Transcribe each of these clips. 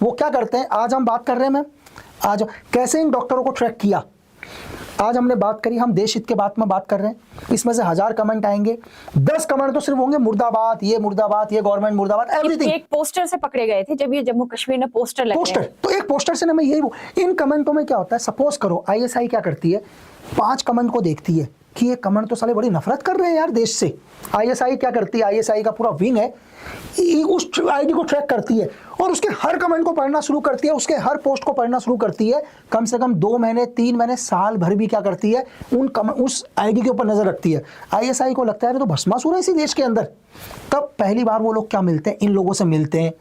वो क्या करते हैं, आज हम बात कर रहे हैं मैम, आज कैसे इन डॉक्टरों को ट्रैक किया, आज हमने बात करी, हम देश हित के बात में बात कर रहे हैं। इसमें से 1000 कमेंट आएंगे, 10 कमेंट तो सिर्फ होंगे मुर्दाबाद, ये गवर्नमेंट मुर्दाबाद, एवरीथिंग। एक पोस्टर से पकड़े गए थे जब ये जम्मू कश्मीर में पोस्टर लगे। पोस्टर तो एक पोस्टर से ना, मैं यही इन कमेंटों में क्या होता है, सपोज करो आईएसआई क्या करती है, 5 कमेंट को देखती है कि ये कमेंट तो साले बड़ी नफरत कर रहे हैं यार देश से। आईएसआई क्या करती है, आईएसआई का पूरा विंग है, उस आईडी को ट्रैक करती है और उसके हर कमेंट को पढ़ना शुरू करती है, उसके हर पोस्ट को पढ़ना शुरू करती है, कम से कम 2 महीने 3 महीने साल भर भी क्या करती है, उस आईडी के ऊपर नजर रखती है। आईएसआई को लगता है तो भस्मासुर है इसी देश के अंदर। तब पहली बार वो लोग क्या मिलते हैं, इन लोगों से मिलते हैं,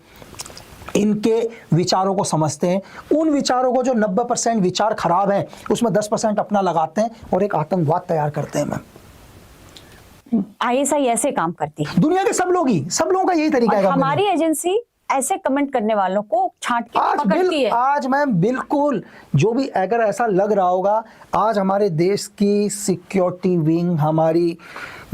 इनके विचारों को समझते हैं, उन विचारों को जो 90% विचार खराब हैं उसमें 10% अपना लगाते हैं और एक आतंकवाद तैयार करते हैं। मैम आईएसआई ऐसे काम करती है, दुनिया के सब लोगों का यही तरीका है। हमारी एजेंसी ऐसे कमेंट करने वालों को छांट के पकड़ती है। आज मैम बिल्कुल, जो भी अगर ऐसा लग रहा होगा, आज हमारे देश की सिक्योरिटी विंग, हमारी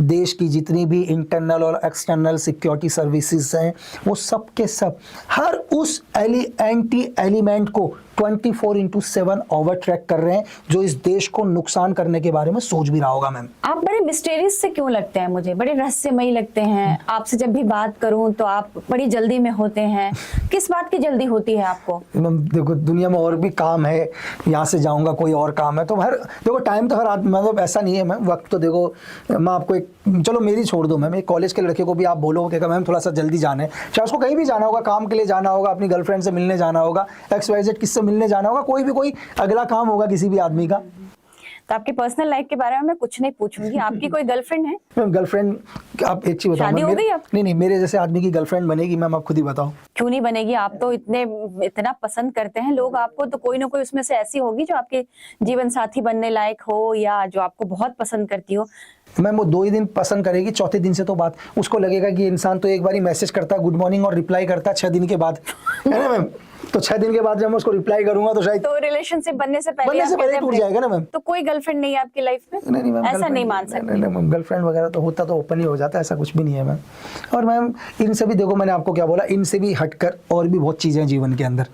देश की जितनी भी इंटरनल और एक्सटर्नल सिक्योरिटी सर्विसेज हैं, वो सब के सब हर उस एंटी एलिमेंट को 24/7 ओवर ट्रैक कर रहे हैं जो इस देश को नुकसान करने के बारे में सोच भी रहा होगा। मैम आप बड़े मिस्टीरियस से क्यों लगते हैं मुझे, बड़े रहस्यमयी लगते हैं। आपसे जब भी बात करूं तो आप बड़ी जल्दी में होते हैं, किस बात की जल्दी होती है आपको? मैम देखो, दुनिया में और भी काम है, यहाँ से जाऊंगा कोई और काम है, तो देखो टाइम तो हर आदमी, मतलब ऐसा नहीं है मैम, वक्त तो देखो, मैं आपको चलो मेरी छोड़ दो मैम, एक कॉलेज के लड़के को भी आप बोलो कि मैम थोड़ा सा जल्दी जाना है, चाहे उसको कहीं भी जाना होगा, काम के लिए जाना होगा, अपनी गर्लफ्रेंड से मिलने जाना होगा, XYZ किससे मिलने जाना होगा, कोई अगला काम होगा किसी भी आदमी का। तो आपकी पर्सनल लाइफ के बारे में मैं कुछ नहीं पूछूंगी। आपकी कोई गर्लफ्रेंड है? मैम गर्लफ्रेंड, आप एक चीज बताओ, शादी हो गई अब? नहीं, मेरे जैसे आदमी की गर्लफ्रेंड बनेगी मैम, आप खुद ही बताओ। क्यों नहीं बनेगी? आप तो इतना पसंद करते हैं लोग आपको, तो कोई ना कोई उसमें से ऐसी होगी जो आपके जीवन साथी बनने लायक हो, या जो आपको बहुत पसंद करती हो। मैम वो 2 ही दिन पसंद करेगी, चौथे दिन से तो बात उसको लगेगा कि इंसान तो एक बार ही मैसेज करता है गुड मॉर्निंग और रिप्लाई करता है 6 दिन के बाद, है ना मैम। तो 6 दिन के बाद जब मैं उसको रिप्लाई करूंगा तो शायद तो रिलेशनशिप बनने से पहले टूट जाएगा ना मैम। तो कोई गर्लफ्रेंड नहीं है आपकी लाइफ में? नहीं मैम, ऐसा नहीं मान सकते। नहीं मैम, गर्लफ्रेंड वगैरह तो होता तो ओपन ही हो जाता है, ऐसा कुछ भी नहीं है मैम। और मैम इनसे भी देखो, मैंने आपको क्या बोला, इनसे भी हटकर और भी बहुत चीजें हैं जीवन के अंदर।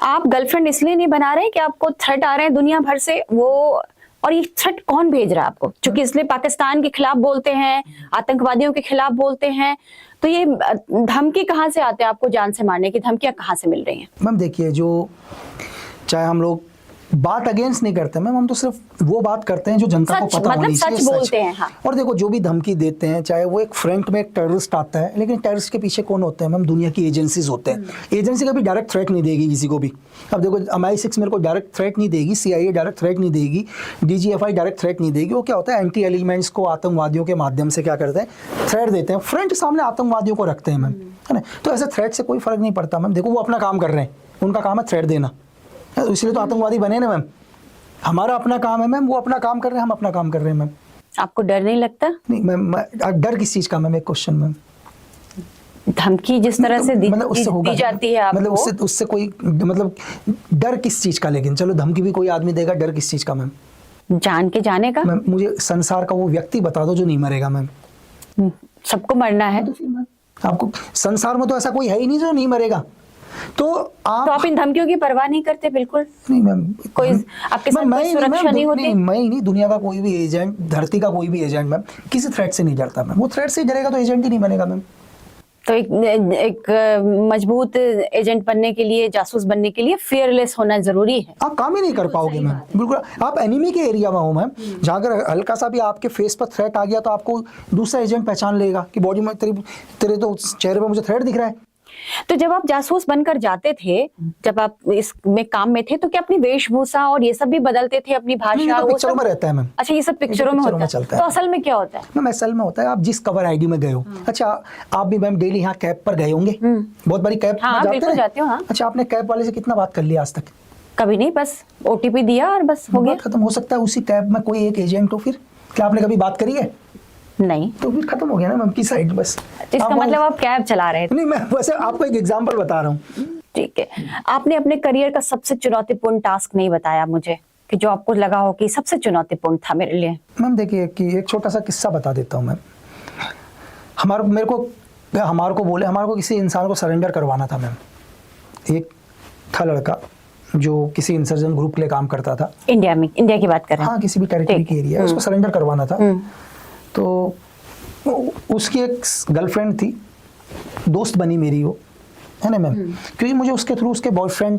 आप गर्लफ्रेंड इसलिए नहीं बना रहे कि आपको थ्रेट आ रहे हैं दुनिया भर से, वो और ये थ्रेट कौन भेज रहा है आपको? क्योंकि इसलिए पाकिस्तान के खिलाफ बोलते हैं, आतंकवादियों के खिलाफ बोलते हैं, तो ये धमकी कहाँ से आते हैं आपको? जान से मारने की धमकियां कहाँ से मिल रही हैं? मैम देखिए, जो चाहे हम लोग बात अगेंस्ट नहीं करते मैम, हम तो सिर्फ वो बात करते हैं जो जनता को पता होनी चाहिए, सच बोलते हैं। हाँ। और देखो, जो भी धमकी देते हैं, चाहे वो एक फ्रंट में एक टेररिस्ट आता है, लेकिन टेररिस्ट के पीछे कौन होते हैं मैम? दुनिया की एजेंसीज होते हैं। एजेंसी कभी डायरेक्ट थ्रेट नहीं देगी किसी को भी। अब देखो, MI6 मेरे को डायरेक्ट थ्रेट नहीं देगी, CIA डायरेक्ट थ्रेट नहीं देगी, DGFI डायरेक्ट थ्रेट नहीं देगी। वो क्या होता है, एंटी एलिमेंट्स को आतंकवादियों के माध्यम से क्या करते हैं, थ्रेट देते हैं, फ्रंट सामने आतंकवादियों को रखते हैं मैम, है ना। तो ऐसे थ्रेट से कोई फर्क नहीं पड़ता मैम। देखो, वो अपना काम कर रहे हैं, उनका काम है थ्रेट देना, इसलिए तो आतंकवादी बने ना मैम। हमारा अपना काम है मैम, वो अपना काम कर रहे हैं, हम अपना काम कर रहे हैं मैम। आपको डर नहीं लगता? नहीं मैम, डर किस चीज का मैम? एक क्वेश्चन मैम। धमकी जिस तरह से दी जाती है आपको, मतलब उससे कोई मतलब डर किस चीज का? लेकिन चलो, धमकी भी कोई आदमी देगा, डर किस चीज का मैम? जान के जाने का। मैम मुझे संसार का वो व्यक्ति बता दो जो नहीं मरेगा मैम। सबको मरना है। आपको संसार में तो ऐसा कोई है ही नहीं जो नहीं मरेगा। तो आप इन धमकियों की परवाह नहीं करते? बिल्कुल नहीं मैम। कोई आपके साथ कोई सुरक्षा नहीं होती? मैं ही नहीं, दुनिया का कोई भी एजेंट, धरती का कोई भी एजेंट मैम किसी थ्रेट से नहीं डरता मैम। वो थ्रेट से डरेगा तो एजेंट ही नहीं बनेगा मैम। तो एक मजबूत एजेंट बनने के लिए, जासूस बनने के लिए फियरलेस होना जरूरी है। आप काम ही नहीं कर पाओगे मैम, बिल्कुल। आप एनिमी के एरिया में हो मैम, जहाँ अगर हल्का सा भी आपके फेस पर थ्रेट आ गया तो आपको दूसरा एजेंट पहचान लेगा कि बॉडी में तेरे तो चेहरे पर मुझे थ्रेट दिख रहा है। तो जब आप जासूस बनकर जाते थे, जब आप इसमें काम में थे, तो क्या अपनी वेशभूषा और ये सब भी बदलते थे, अपनी भाषा? वो पिक्चरों में रहता है मैम। अच्छा, ये सब पिक्चरों में होता है। तो असल में क्या होता है मैम? असल में होता है, आप जिस कवर आईडी में गए हो। अच्छा, आप भी मैम डेली यहाँ कैब पर गए होंगे, बहुत बड़ी कैब जाते हो। अच्छा, आपने कैब वाले से कितना बात कर लिया आज तक? कभी नहीं, बस OTP दिया और बस हो गया, खत्म। हो सकता है उसी कैब में कोई एक एजेंट हो, फिर क्या आपने कभी बात करी है? नहीं। तो फिर खत्म हो गया ना मैम की साइड। बस इसका मतलब आप कैब चला रहे थे? नहीं, मैं वैसे आपको एक एग्जांपल बता रहा हूँ। ठीक है। आपने अपने करियर का सबसे चुनौतीपूर्ण टास्क नहीं बताया मुझे, कि जो आपको लगा हो कि सबसे चुनौतीपूर्ण था मेरे लिए। मैम देखिए, कि एक छोटा सा किस्सा बता देता हूँ मैम। हमारे को किसी इंसान को सरेंडर करवाना था मैम। एक था लड़का जो किसी इंसर्जन ग्रुप के लिए काम करता था, इंडिया में, इंडिया की बात कर रहे हैं। हाँ किसी भी टेरिटरी ठीक। की एरिया, उसको सरेंडर करवाना था। तो उसकी एक गर्लफ्रेंड थी, दोस्त बनी मेरी वो, है ना मैम, क्योंकि मुझे उसके थ्रू उसके बॉयफ्रेंड